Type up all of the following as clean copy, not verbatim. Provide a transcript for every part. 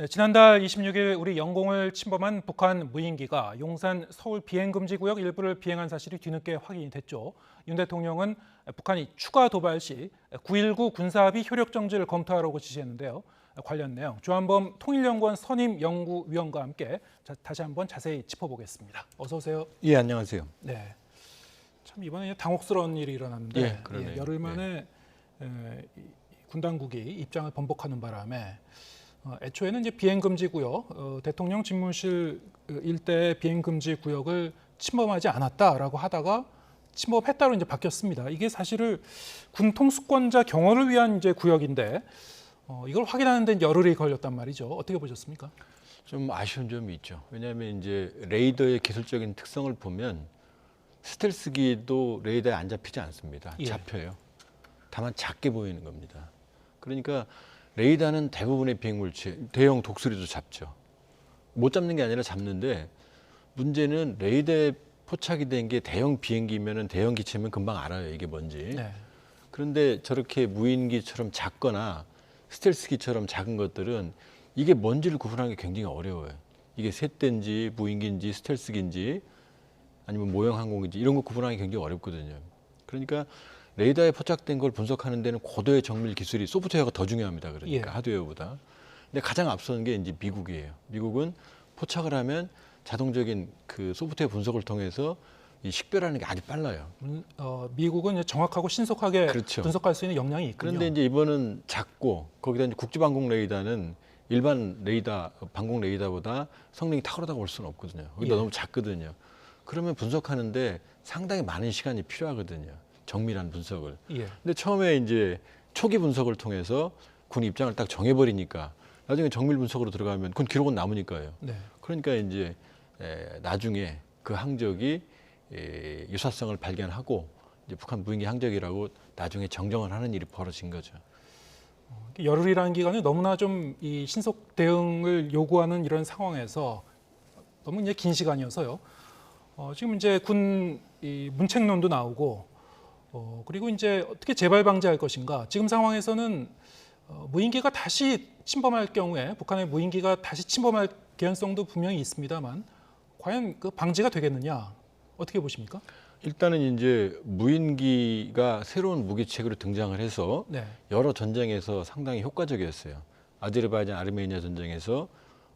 네, 지난달 26일 우리 영공을 침범한 북한 무인기가 용산 서울 비행금지 구역 일부를 비행한 사실이 뒤늦게 확인이 됐죠. 윤 대통령은 북한이 추가 도발 시 9.19 군사합의 효력 정지를 검토하라고 지시했는데요. 관련 내용 조한범 통일연구원 선임연구위원과 함께 다시 한번 자세히 짚어보겠습니다. 어서 오세요. 예, 안녕하세요. 네, 참 이번에 당혹스러운 일이 일어났는데 열흘 만에 군 당국이 입장을 번복하는 바람에 애초에는 이제 비행금지 구역, 대통령 집무실 일대 비행금지 구역을 침범하지 않았다라고 하다가 침범했다로 이제 바뀌었습니다. 이게 사실은 군 통수권자 경호를 위한 이제 구역인데 이걸 확인하는 데 열흘이 걸렸단 말이죠. 어떻게 보셨습니까? 좀 아쉬운 점이 있죠. 왜냐하면 이제 레이더의 기술적인 특성을 보면 스텔스기도 레이더에 안 잡히지 않습니다. 잡혀요. 다만 작게 보이는 겁니다. 그러니까 레이더는 대부분의 비행물체, 대형 독수리도 잡죠. 못 잡는 게 아니라 잡는데 문제는 레이더에 포착이 된 게 대형 비행기면은 대형 기체면 금방 알아요. 이게 뭔지. 네. 그런데 저렇게 무인기처럼 작거나 스텔스기처럼 작은 것들은 이게 뭔지를 구분하는 게 굉장히 어려워요. 이게 셋대인지 무인기인지 스텔스기인지 아니면 모형 항공인지 이런 거 구분하기 굉장히 어렵거든요. 그러니까 레이더에 포착된 걸 분석하는 데는 고도의 정밀 기술이 소프트웨어가 더 중요합니다. 그러니까 하드웨어보다. 근데 가장 앞서는 게 이제 미국이에요. 미국은 포착을 하면 자동적인 그 소프트웨어 분석을 통해서 이 식별하는 게 아주 빨라요. 미국은 이제 정확하고 신속하게 그렇죠. 분석할 수 있는 역량이 있군요. 그런데 이제 이번은 작고 거기다 이제 국지방공 레이더는 일반 레이더, 방공 레이더보다 성능이 탁월하다고 볼 수는 없거든요. 거기다 너무 작거든요. 그러면 분석하는데 상당히 많은 시간이 필요하거든요. 정밀한 분석을. 근데 처음에 이제 초기 분석을 통해서 군 입장을 딱 정해버리니까 나중에 정밀 분석으로 들어가면 그건 기록은 남으니까요. 그러니까 이제 나중에 그 항적이 유사성을 발견하고 이제 북한 무인기 항적이라고 나중에 정정을 하는 일이 벌어진 거죠. 열흘이라는 기간이 너무나 좀 이 신속 대응을 요구하는 이런 상황에서 너무 이제 긴 시간이어서요. 지금 이제 군 이 문책론도 나오고 그리고 이제 어떻게 재발 방지할 것인가. 지금 상황에서는 무인기가 다시 침범할 경우에 북한의 무인기가 다시 침범할 개연성도 분명히 있습니다만 과연 그 방지가 되겠느냐 어떻게 보십니까? 일단은 이제 무인기가 새로운 무기체계로 등장을 해서 여러 전쟁에서 상당히 효과적이었어요. 아제르바이잔 아르메니아 전쟁에서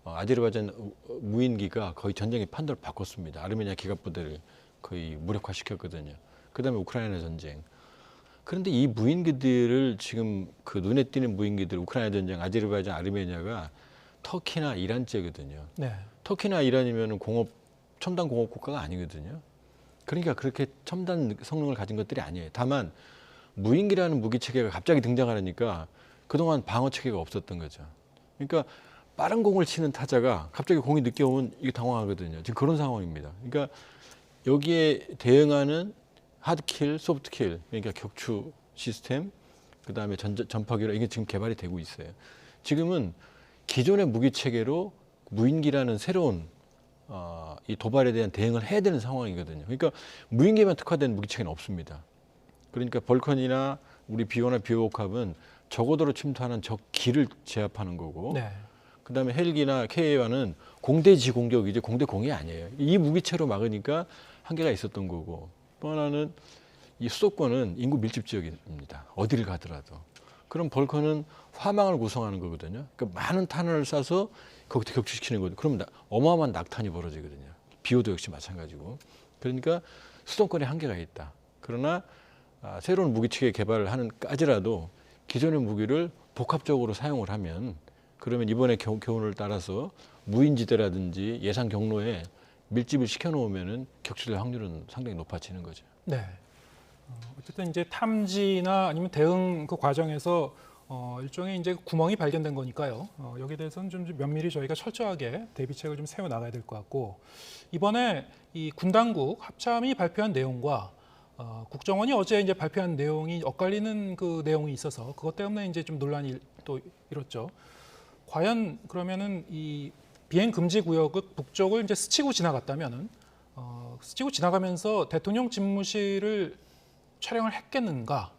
아제르바이잔 무인기가 거의 전쟁의 판도를 바꿨습니다. 아르메니아 기갑부대를 거의 무력화시켰거든요. 그다음에 우크라이나 전쟁. 그런데 이 무인기들을 지금 그 눈에 띄는 무인기들 우크라이나 전쟁, 아제르바이잔, 아르메니아가 터키나 이란제거든요. 터키나 이란이면 첨단 공업 국가가 아니거든요. 그러니까 그렇게 첨단 성능을 가진 것들이 아니에요. 다만 무인기라는 무기 체계가 갑자기 등장하니까 그동안 방어 체계가 없었던 거죠. 그러니까 빠른 공을 치는 타자가 갑자기 공이 늦게 오면 이게 당황하거든요. 지금 그런 상황입니다. 그러니까 여기에 대응하는 하드킬, 소프트킬, 그러니까 격추 시스템, 그다음에 전파기로 이게 지금 개발이 되고 있어요. 지금은 기존의 무기 체계로 무인기라는 새로운 이 도발에 대한 대응을 해야 되는 상황이거든요. 그러니까 무인기만 특화된 무기 체계는 없습니다. 그러니까 벌컨이나 우리 비오나 비오옥합은 저고도로 침투하는 적 기를 제압하는 거고, 그다음에 헬기나 KA1은 공대지 공격이지 공대 공이 아니에요. 이 무기체로 막으니까 한계가 있었던 거고. 또 하나는 이 수도권은 인구 밀집 지역입니다. 어디를 가더라도. 그럼 벌컨은 화망을 구성하는 거거든요. 그러니까 많은 탄을 쏴서 거기서 격추시키는 거죠. 그러면 어마어마한 낙탄이 벌어지거든요. 비오도 역시 마찬가지고. 그러니까 수도권에 한계가 있다. 그러나 새로운 무기체계 개발을 하는까지라도 기존의 무기를 복합적으로 사용을 하면 그러면 이번에 교훈을 따라서 무인지대라든지 예상 경로에 밀집을 시켜놓으면은 격추될 확률은 상당히 높아지는 거죠. 어쨌든 이제 탐지나 아니면 대응 그 과정에서 일종의 이제 구멍이 발견된 거니까요. 여기에 대해서는 좀 면밀히 저희가 철저하게 대비책을 좀 세워 나가야 될 것 같고 이번에 이 군 당국 합참이 발표한 내용과 국정원이 어제 이제 발표한 내용이 엇갈리는 그 내용이 있어서 그것 때문에 이제 좀 논란이 또 일었죠. 과연 그러면은 이 비행 금지 구역의 북쪽을 이제 스치고 지나갔다면은 스치고 지나가면서 대통령 집무실을 촬영을 했겠는가?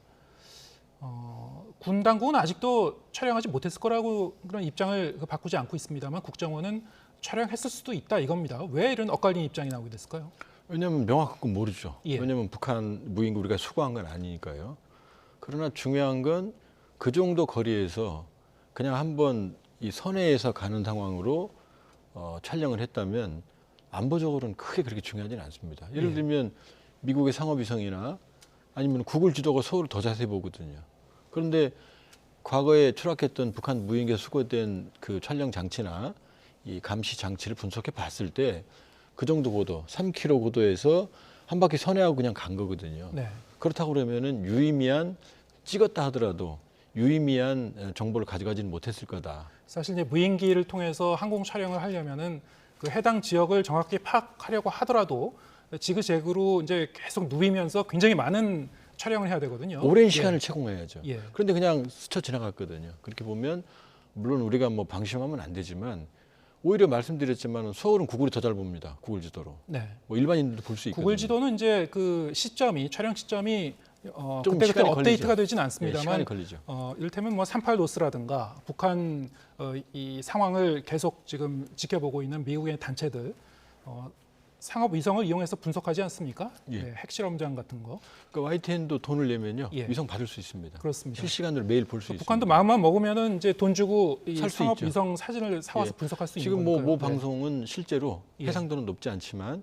군 당국은 아직도 촬영하지 못했을 거라고 그런 입장을 바꾸지 않고 있습니다만 국정원은 촬영했을 수도 있다 이겁니다. 왜 이런 엇갈린 입장이 나오게 됐을까요? 왜냐하면 명확한 건 모르죠. 예. 왜냐하면 북한 무인기 우리가 수거한 건 아니니까요. 그러나 중요한 건 그 정도 거리에서 그냥 한번 이 선해에서 가는 상황으로 촬영을 했다면 안보적으로는 크게 그렇게 중요하지는 않습니다. 예를 예. 들면 미국의 상업위성이나 아니면 구글 지도가 서울을 더 자세히 보거든요. 그런데 과거에 추락했던 북한 무인기에 수거된 그 촬영 장치나 이 감시 장치를 분석해 봤을 때 그 정도 고도, 3km 고도에서 한 바퀴 선회하고 그냥 간 거거든요. 네. 그렇다고 그러면은 유의미한 찍었다 하더라도 유의미한 정보를 가져가지는 못했을 거다. 사실 이제 무인기를 통해서 항공 촬영을 하려면은 그 해당 지역을 정확히 파악하려고 하더라도 지그재그로 이제 계속 누비면서 굉장히 많은 촬영을 해야 되거든요. 오랜 시간을 채공해야죠. 예. 그런데 그냥 스쳐 지나갔거든요. 그렇게 보면 물론 우리가 뭐 방심하면 안 되지만 오히려 말씀드렸지만 서울은 구글이 더 잘 봅니다. 구글 지도로. 네. 뭐 일반인들도 볼 수 있거든요. 구글 지도는 이제 그 시점이 촬영 시점이 좀 그때 시간이 업데이트가 걸리죠. 되지는 네, 않습니다만 시간이 걸리죠. 이를테면 뭐 38 노스라든가 북한 이 상황을 계속 지금 지켜보고 있는 미국의 단체들 상업 위성을 이용해서 분석하지 않습니까? 예. 네, 핵실험장 같은 거. 그러니까 YTN도 돈을 내면요 예. 위성 받을 수 있습니다. 그렇습니다. 실시간으로 매일 볼 수 있습니다. 북한도 마음만 먹으면은 이제 돈 주고 이 살수 상업 있죠. 위성 사진을 사와서 예. 분석할 수 있는 지금 거니까요. 모 네. 방송은 실제로 예. 해상도는 높지 않지만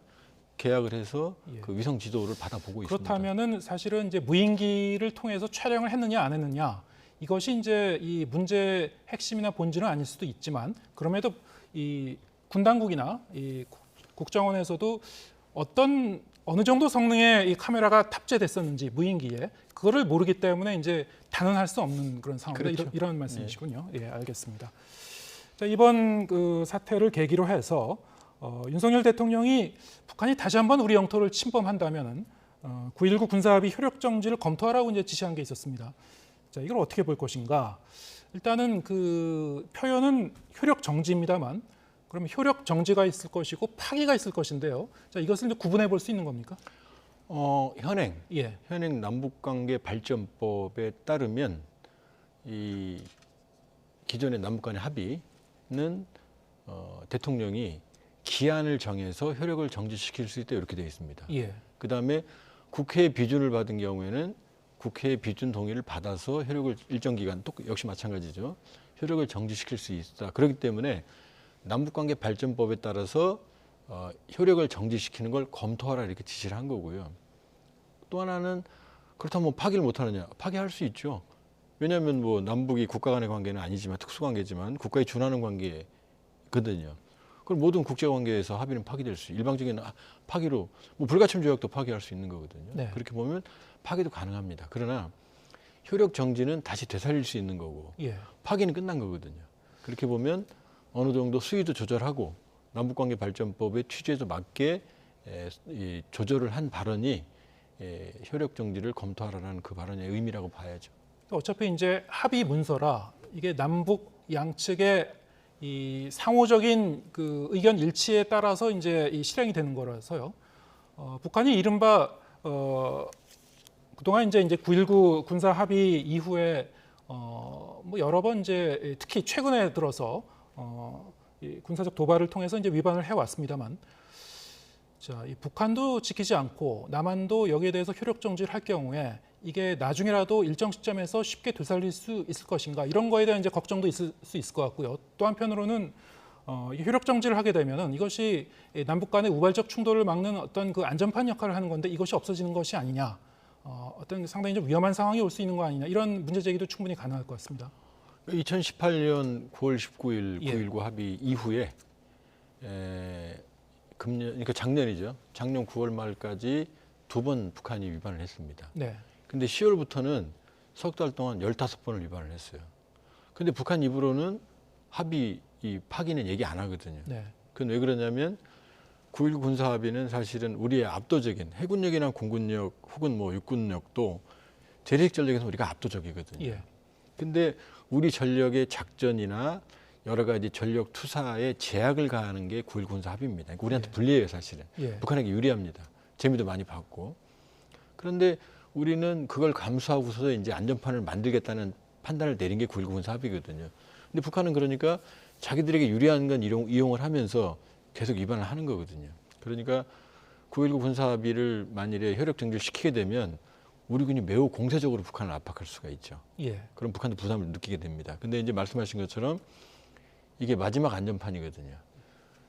계약을 해서 예. 그 위성 지도를 받아보고 있습니다. 그렇다면은 사실은 이제 무인기를 통해서 촬영을 했느냐 안 했느냐 이것이 이제 이 문제의 핵심이나 본질은 아닐 수도 있지만 그럼에도 이 군 당국이나 이 국정원에서도 어느 정도 성능의 이 카메라가 탑재됐었는지 무인기에 그거를 모르기 때문에 이제 단언할 수 없는 그런 상황이다. 그렇죠. 이런 말씀이시군요. 예, 알겠습니다. 자, 이번 그 사태를 계기로 해서 윤석열 대통령이 북한이 다시 한번 우리 영토를 침범한다면은 9.19 군사합의 효력 정지를 검토하라고 이제 지시한 게 있었습니다. 자, 이걸 어떻게 볼 것인가? 일단은 그 표현은 효력 정지입니다만, 그러면 효력 정지가 있을 것이고 파기가 있을 것인데요. 자, 이것을 이제 구분해 볼 수 있는 겁니까? 현행 남북관계 발전법에 따르면 이 기존의 남북 간의 합의는 대통령이 기한을 정해서 효력을 정지시킬 수 있다 이렇게 되어 있습니다. 예. 그다음에 국회의 비준을 받은 경우에는 국회의 비준 동의를 받아서 효력을 일정 기간 또 역시 마찬가지죠. 효력을 정지시킬 수 있다. 그렇기 때문에 남북관계 발전법에 따라서 효력을 정지시키는 걸 검토하라 이렇게 지시를 한 거고요. 또 하나는 그렇다면 뭐 파기를 못하느냐? 파기할 수 있죠. 왜냐하면 뭐 남북이 국가 간의 관계는 아니지만 특수관계지만 국가에 준하는 관계거든요. 그럼 모든 국제관계에서 합의는 파기될 수, 일방적인 파기로 뭐 불가침 조약도 파기할 수 있는 거거든요. 네. 그렇게 보면 파기도 가능합니다. 그러나 효력 정지는 다시 되살릴 수 있는 거고 예. 파기는 끝난 거거든요. 그렇게 보면 어느 정도 수위도 조절하고 남북관계 발전법의 취지에도 맞게 조절을 한 발언이 효력 정지를 검토하라는 그 발언의 의미라고 봐야죠. 어차피 이제 합의 문서라 이게 남북 양측의 이 상호적인 그 의견 일치에 따라서 이제 이 실행이 되는 거라서요. 북한이 이른바 그동안 이제 9.19 군사 합의 이후에 뭐 여러 번 이제 특히 최근에 들어서 이 군사적 도발을 통해서 이제 위반을 해왔습니다만, 자, 이 북한도 지키지 않고 남한도 여기에 대해서 효력 정지를 할 경우에 이게 나중에라도 일정 시점에서 쉽게 되살릴 수 있을 것인가 이런 거에 대한 이제 걱정도 있을 수 있을 것 같고요. 또 한편으로는 이 효력 정지를 하게 되면은 이것이 남북 간의 우발적 충돌을 막는 어떤 그 안전판 역할을 하는 건데 이것이 없어지는 것이 아니냐, 어떤 상당히 좀 위험한 상황이 올 수 있는 거 아니냐 이런 문제 제기도 충분히 가능할 것 같습니다. 2018년 9월 19일 예. 9.19 합의 이후에 그러니까 작년이죠. 작년 9월 말까지 2번 북한이 위반을 했습니다. 네. 근데 10월부터는 석 달 동안 15번을 위반을 했어요. 근데 북한 입으로는 합의 이 파기는 얘기 안 하거든요. 네. 그건 왜 그러냐면 9.19 군사 합의는 사실은 우리의 압도적인 해군력이나 공군력 혹은 뭐 육군력도 재래식 전력에서 우리가 압도적이거든요. 예. 근데 우리 전력의 작전이나 여러 가지 전력 투사에 제약을 가하는 게 9.19 군사 합의입니다. 그러니까 우리한테 불리해요, 사실은. 예. 북한에게 유리합니다. 재미도 많이 받고. 그런데 우리는 그걸 감수하고서 이제 안전판을 만들겠다는 판단을 내린 게 9.19 군사합의거든요. 근데 북한은 그러니까 자기들에게 유리한 건 이용을 하면서 계속 위반을 하는 거거든요. 그러니까 9.19 군사합의를 만일에 효력 정지를 시키게 되면 우리 군이 매우 공세적으로 북한을 압박할 수가 있죠. 예. 그럼 북한도 부담을 느끼게 됩니다. 근데 이제 말씀하신 것처럼 이게 마지막 안전판이거든요.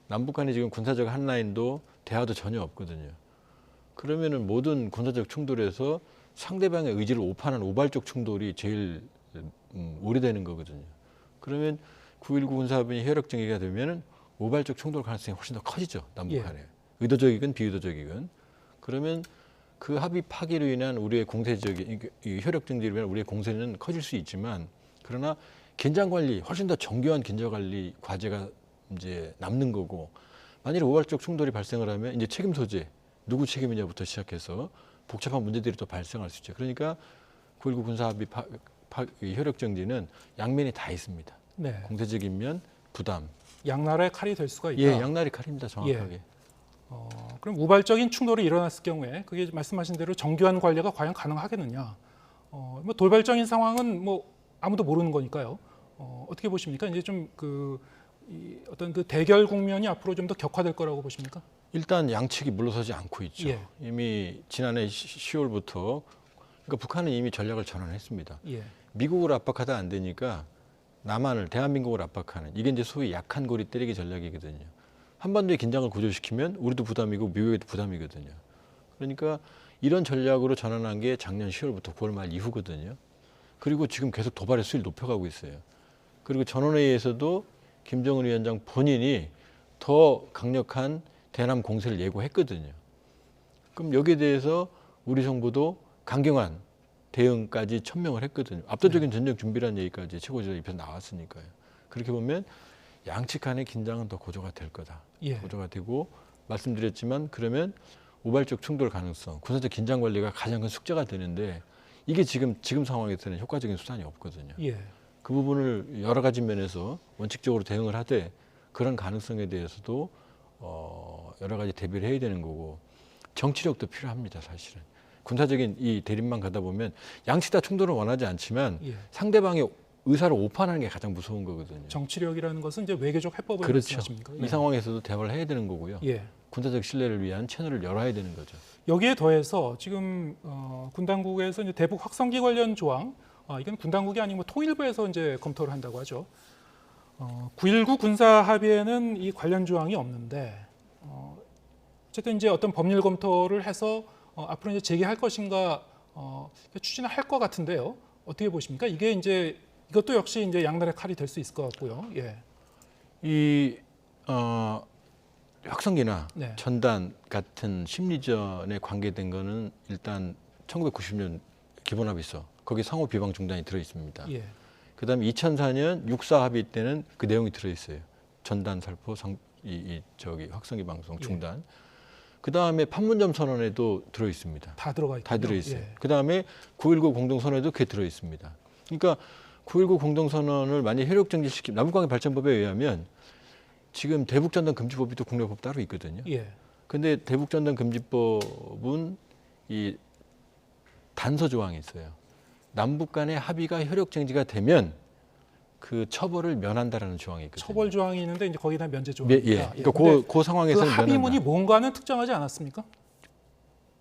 남북 간에 지금 군사적 한라인도 대화도 전혀 없거든요. 그러면은 모든 군사적 충돌에서 상대방의 의지를 오판한 우발적 충돌이 제일 오래되는 거거든요. 그러면 9.19 군사합의 효력 정지가 되면은 우발적 충돌 가능성이 훨씬 더 커지죠. 남북 간에. 예. 의도적이건 비의도적이건. 그러면 그 합의 파기로 인한 우리의 공세적인 이 효력 정지로 인한 우리의 공세는 커질 수 있지만 그러나 긴장 관리 훨씬 더 정교한 긴장 관리 과제가 이제 남는 거고 만일 우발적 충돌이 발생을 하면 이제 책임 소재 누구 책임이냐부터 시작해서 복잡한 문제들이 또 발생할 수 있죠. 그러니까 9.19 군사합의 효력 정지는 양면이 다 있습니다. 네. 공세적인 면, 부담. 양날의 칼이 될 수가 있다. 예, 양날의 칼입니다. 정확하게. 예. 그럼 우발적인 충돌이 일어났을 경우에 그게 말씀하신 대로 정교한 관리가 과연 가능하겠느냐? 뭐 돌발적인 상황은 뭐 아무도 모르는 거니까요. 어떻게 보십니까? 이제 좀 어떤 그 대결 국면이 앞으로 좀 더 격화될 거라고 보십니까? 일단 양측이 물러서지 않고 있죠. 예. 이미 지난해 10월부터 그러니까 북한은 이미 전략을 전환했습니다. 예. 미국을 압박하다 안 되니까 남한을 대한민국을 압박하는 이게 이제 소위 약한 고리 때리기 전략이거든요. 한반도의 긴장을 고조시키면 우리도 부담이고 미국에도 부담이거든요. 그러니까 이런 전략으로 전환한 게 작년 10월부터 9월 말 이후거든요. 그리고 지금 계속 도발의 수위를 높여가고 있어요. 그리고 전원회의에서도 김정은 위원장 본인이 더 강력한 대남 공세를 예고했거든요. 그럼 여기에 대해서 우리 정부도 강경한 대응까지 천명을 했거든요. 압도적인 전쟁 준비라는 얘기까지 최고지도 입에서 나왔으니까요. 그렇게 보면 양측 간의 긴장은 더 고조가 될 거다. 예. 고조가 되고 말씀드렸지만 그러면 우발적 충돌 가능성, 군사적 긴장 관리가 가장 큰 숙제가 되는데 이게 지금 상황에서는 효과적인 수단이 없거든요. 예. 그 부분을 여러 가지 면에서 원칙적으로 대응을 하되 그런 가능성에 대해서도 여러 가지 대비를 해야 되는 거고 정치력도 필요합니다. 사실은. 군사적인 이 대립만 가다 보면 양측 다 충돌을 원하지 않지만 예. 상대방의 의사를 오판하는 게 가장 무서운 거거든요. 정치력이라는 것은 이제 외교적 해법을 그렇죠. 말씀하십니까? 이 상황에서도 대화를 해야 되는 거고요. 예. 군사적 신뢰를 위한 채널을 열어야 되는 거죠. 여기에 더해서 지금 군 당국에서 이제 대북 확성기 관련 조항, 이건 군 당국이 아니고 통일부에서 이제 검토를 한다고 하죠. 9.19 군사 합의에는 이 관련 조항이 없는데 어쨌든 이제 어떤 법률 검토를 해서 앞으로 이제 제기할 것인가 추진을 할 것 같은데요. 어떻게 보십니까? 이게 이제 이것도 역시 이제 양날의 칼이 될 수 있을 것 같고요. 예. 이 확성기나 네. 전단 같은 심리전에 관계된 거는 일단 1990년 기본합의서 거기 상호 비방 중단이 들어 있습니다. 예. 그다음에 2004년 육사 합의 때는 그 내용이 들어 있어요. 전단 살포 확성기 방송 중단. 예. 그다음에 판문점 선언에도 들어 있습니다. 다 들어가 있군요. 다 들어 있어요. 예. 그다음에 9.19 공동선언에도 그게 들어 있습니다. 그러니까 9.19 공동선언을 만약 효력 정지시키면 남북관계 발전법에 의하면 지금 대북전단 금지법이 또 국내법 따로 있거든요. 예. 근데 대북전단 금지법은 이 단서 조항이 있어요. 남북 간의 합의가 효력 정지가 되면 그 처벌을 면한다라는 조항이 있거든요. 처벌 조항이 있는데 이제 거기다 면제 조항이 예, 있다. 예. 그러니까 그 상황에서는 그 합의문이 면한다. 뭔가는 특정하지 않았습니까?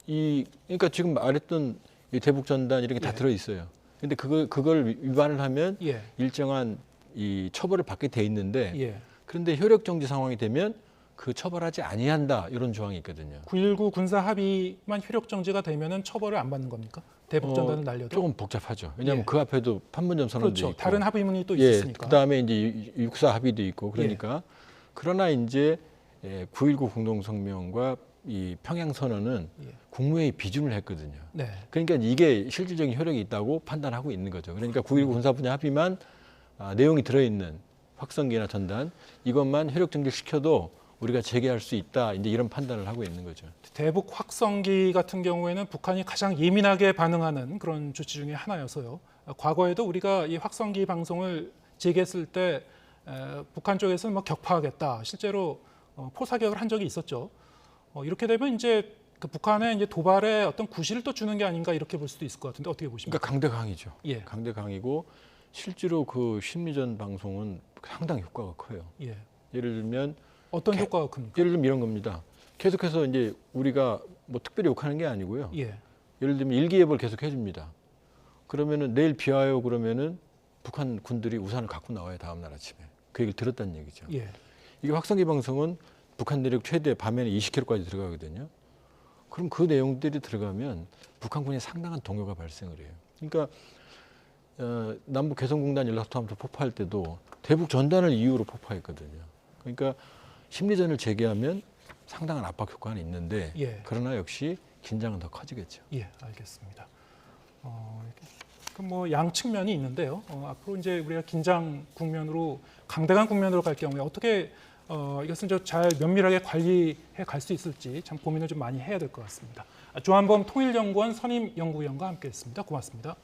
그러니까 지금 말했던 이 대북전단 이런 게 다 예. 들어 있어요. 근데 그걸 위반을 하면 예. 일정한 이 처벌을 받게 돼 있는데 예. 그런데 효력 정지 상황이 되면 그 처벌하지 아니한다 이런 조항이 있거든요. 9.19 군사 합의만 효력 정지가 되면은 처벌을 안 받는 겁니까? 대북 전단을 날려도. 조금 복잡하죠. 왜냐하면 예. 그 앞에도 판문점 선언도 그렇죠. 있고, 다른 합의문이 또 예, 있으니까. 그다음에 이제 육사 합의도 있고 그러니까 그러나 이제 9.19 공동성명과 이 평양 선언은 예. 국무회의 비준을 했거든요. 네. 그러니까 이게 실질적인 효력이 있다고 판단하고 있는 거죠. 그러니까 9.19 군사 분야 합의만 내용이 들어있는 확성기나 전단 이것만 효력 정지시켜도 우리가 재개할 수 있다. 이제 이런 판단을 하고 있는 거죠. 대북 확성기 같은 경우에는 북한이 가장 예민하게 반응하는 그런 조치 중에 하나여서요. 과거에도 우리가 이 확성기 방송을 재개했을 때 북한 쪽에서는 뭐 격파하겠다. 실제로 포사격을 한 적이 있었죠. 이렇게 되면 이제 그 북한의 이제 도발에 어떤 구실을 또 주는 게 아닌가 이렇게 볼 수도 있을 것 같은데 어떻게 보십니까? 그러니까 강대 강이죠. 예. 강대 강이고 실제로 그 심리전 방송은 상당히 효과가 커요. 예. 예를 들면 어떤 효과가 큽니까? 예를 들면 이런 겁니다. 계속해서 이제 우리가 뭐 특별히 욕하는 게 아니고요. 예. 예를 들면 일기예보를 계속 해줍니다. 그러면은 내일 비 와요 그러면은 북한 군들이 우산을 갖고 나와요 다음 날 아침에. 그 얘기를 들었다는 얘기죠. 예. 이게 확성기 방송은 북한 내륙 최대 밤에는 20km까지 들어가거든요. 그럼 그 내용들이 들어가면 북한군에 상당한 동요가 발생을 해요. 그러니까 남북 개성공단 연락통함도 폭파할 때도 대북 전단을 이유로 폭파했거든요. 그러니까 심리전을 재개하면 상당한 압박 효과는 있는데 예. 그러나 역시 긴장은 더 커지겠죠. 예, 알겠습니다. 그럼 뭐 양측면이 있는데요. 앞으로 이제 우리가 긴장 국면으로 강대강 국면으로 갈 경우에 어떻게 이것은 잘 면밀하게 관리해 갈 수 있을지 참 고민을 좀 많이 해야 될 것 같습니다. 조한범 통일연구원 선임연구위원과 함께했습니다. 고맙습니다.